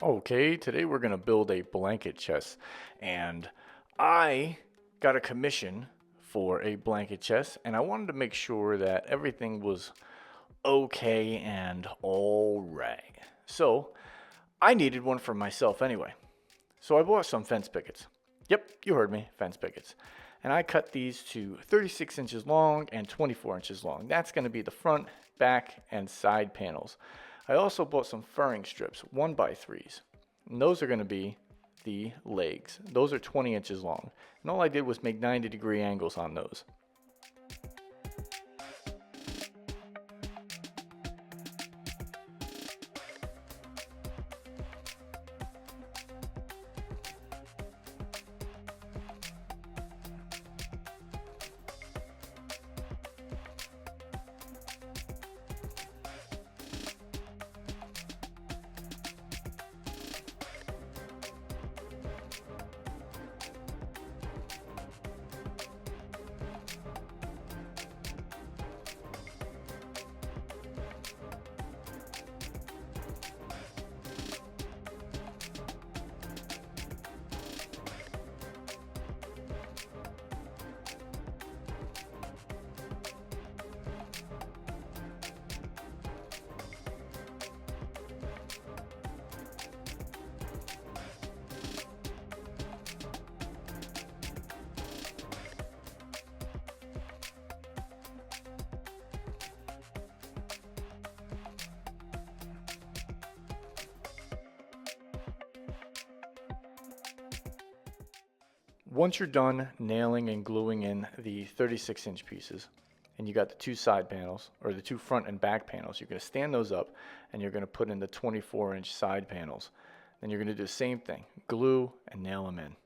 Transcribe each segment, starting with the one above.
Okay, today we're going to build a blanket chest, and I got a commission for a blanket chest, and I wanted to make sure that everything was okay and all right. So I needed one for myself anyway. So I bought some fence pickets. Yep, you heard me, fence pickets. And I cut these to 36 inches long and 24 inches long. That's going to be the front, back, and side panels. I also bought some furring strips, 1x3s. And those are going to be the legs. Those are 20 inches long. And all I did was make 90-degree angles on those. Once you're done nailing and gluing in the 36-inch pieces, and you got the two side panels, or the two front and back panels, you're going to stand those up, and you're going to put in the 24-inch side panels. Then you're going to do the same thing, glue and nail them in.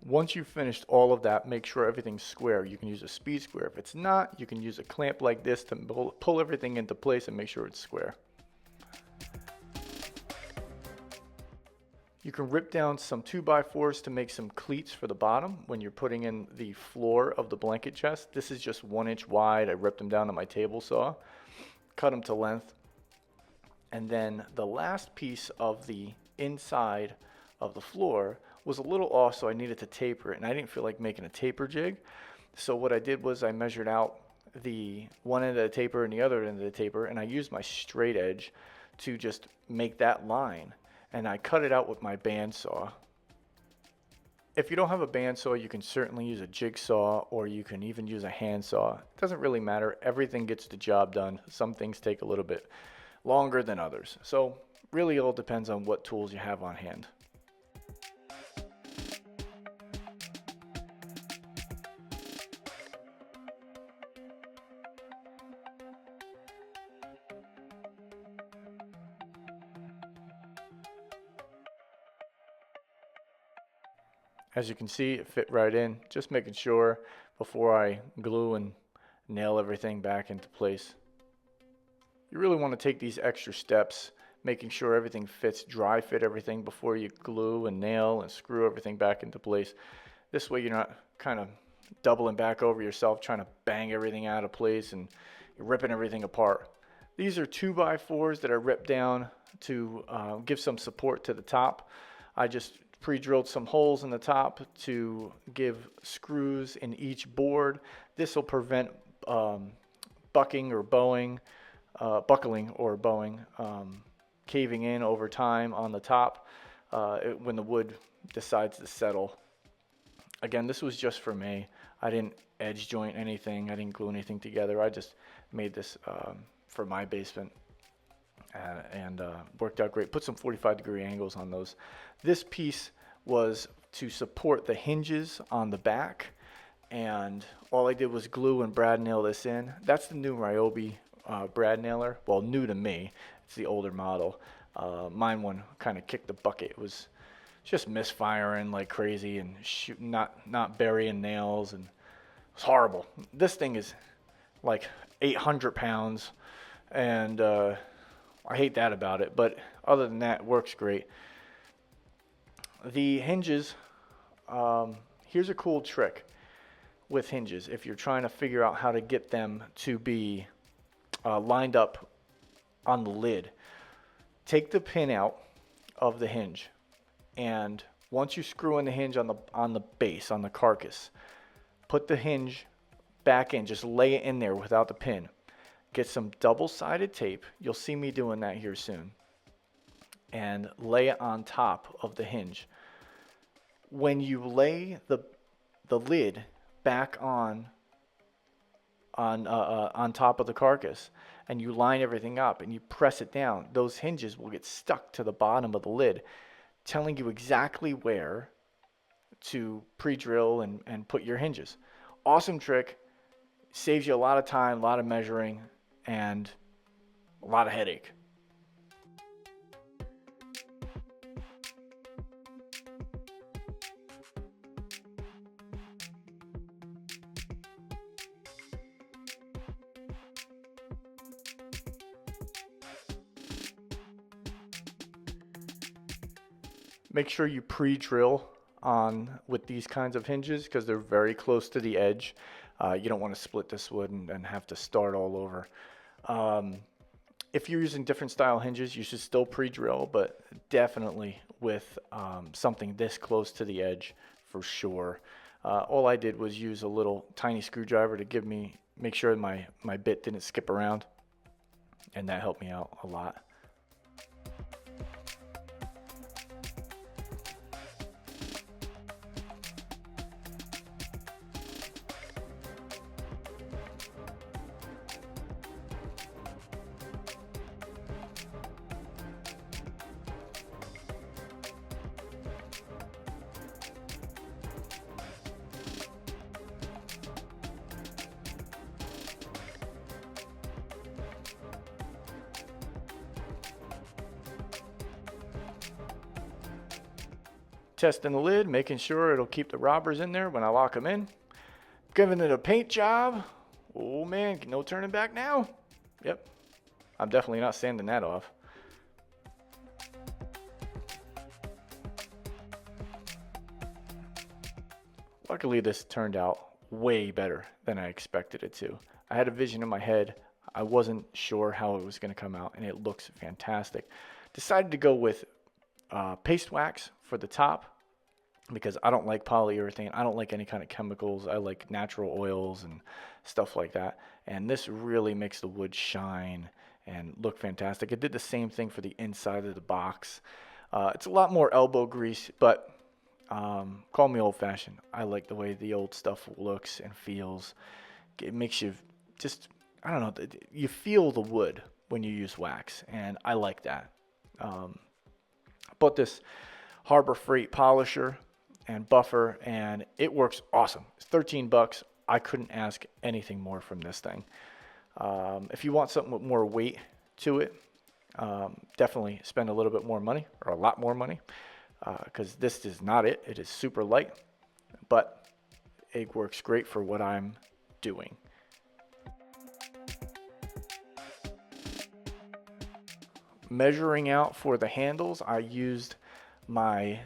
Once you've finished all of that, make sure everything's square. You can use a speed square. If it's not, you can use a clamp like this to pull everything into place and make sure it's square. You can rip down some 2x4s to make some cleats for the bottom when you're putting in the floor of the blanket chest. This is just 1 inch wide. I ripped them down to my table saw, cut them to length. And then the last piece of the inside of the floor was a little off, so I needed to taper it, and I didn't feel like making a taper jig. So what I did was I measured out the one end of the taper and the other end of the taper, and I used my straight edge to just make that line, and I cut it out with my bandsaw. If you don't have a bandsaw, you can certainly use a jigsaw, or you can even use a handsaw. It doesn't really matter. Everything gets the job done. Some things take a little bit longer than others. So really all depends on what tools you have on hand. As you can see, it fit right in. Just making sure before I glue and nail everything back into place. You really want to take these extra steps, making sure everything fits, dry fit everything before you glue and nail and screw everything back into place. This way you're not kind of doubling back over yourself, trying to bang everything out of place and you're ripping everything apart. These are 2x4s that are ripped down to give some support to the top. I just pre-drilled some holes in the top to give screws in each board. This will prevent buckling or bowing, caving in over time on the top when the wood decides to settle. Again, this was just for me. I didn't edge joint anything. I didn't glue anything together. I just made this for my basement, and worked out great. Put some 45-degree angles on those. This piece was to support the hinges on the back, and all I did was glue and brad nail this in. That's the new Ryobi brad nailer. Well, new to me. It's the older model. Mine one kind of kicked the bucket. It was just misfiring like crazy and shooting, not burying nails, and it was horrible. This thing is like 800 pounds, and I hate that about it, but other than that, it works great. The hinges, here's a cool trick with hinges if you're trying to figure out how to get them to be lined up on the lid. Take the pin out of the hinge, and once you screw in the hinge on the base, on the carcass, put the hinge back in. Just lay it in there without the pin. Get some double-sided tape. You'll see me doing that here soon. And lay it on top of the hinge. When you lay the lid back on top of the carcass, and you line everything up and you press it down, those hinges will get stuck to the bottom of the lid, telling you exactly where to pre-drill and put your hinges. Awesome trick. Saves you a lot of time, a lot of measuring, and a lot of headache. Make sure you pre-drill on with these kinds of hinges because they're very close to the edge. You don't want to split this wood and have to start all over. If you're using different style hinges, you should still pre-drill, but definitely with something this close to the edge for sure. All I did was use a little tiny screwdriver to make sure my bit didn't skip around, and that helped me out a lot. Testing the lid, making sure it'll keep the robbers in there when I lock them in. Giving it a paint job. Oh man, no turning back now. Yep, I'm definitely not sanding that off. Luckily, this turned out way better than I expected it to. I had a vision in my head. I wasn't sure how it was going to come out, and it looks fantastic. Decided to go with paste wax for the top because I don't like polyurethane. I don't like any kind of chemicals. I like natural oils and stuff like that. And this really makes the wood shine and look fantastic. It did the same thing for the inside of the box. It's a lot more elbow grease, but call me old-fashioned. I like the way the old stuff looks and feels. It makes you just, I don't know, you feel the wood when you use wax, and I like that. Bought this Harbor Freight polisher and buffer, and it works awesome. It's 13 bucks. I couldn't ask anything more from this thing. If you want something with more weight to it, definitely spend a little bit more money, or a lot more money, because this is not it. It is super light, but it works great for what I'm doing. Measuring out for the handles, I used my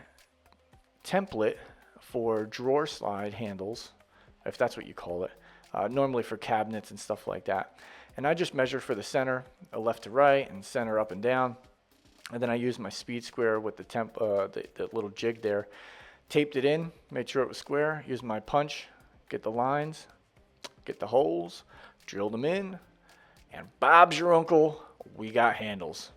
template for drawer slide handles, if that's what you call it, normally for cabinets and stuff like that. And I just measured for the center, left to right, and center up and down. And then I used my speed square with the little jig there, taped it in, made sure it was square, used my punch, get the lines, get the holes, drilled them in, and Bob's your uncle, we got handles.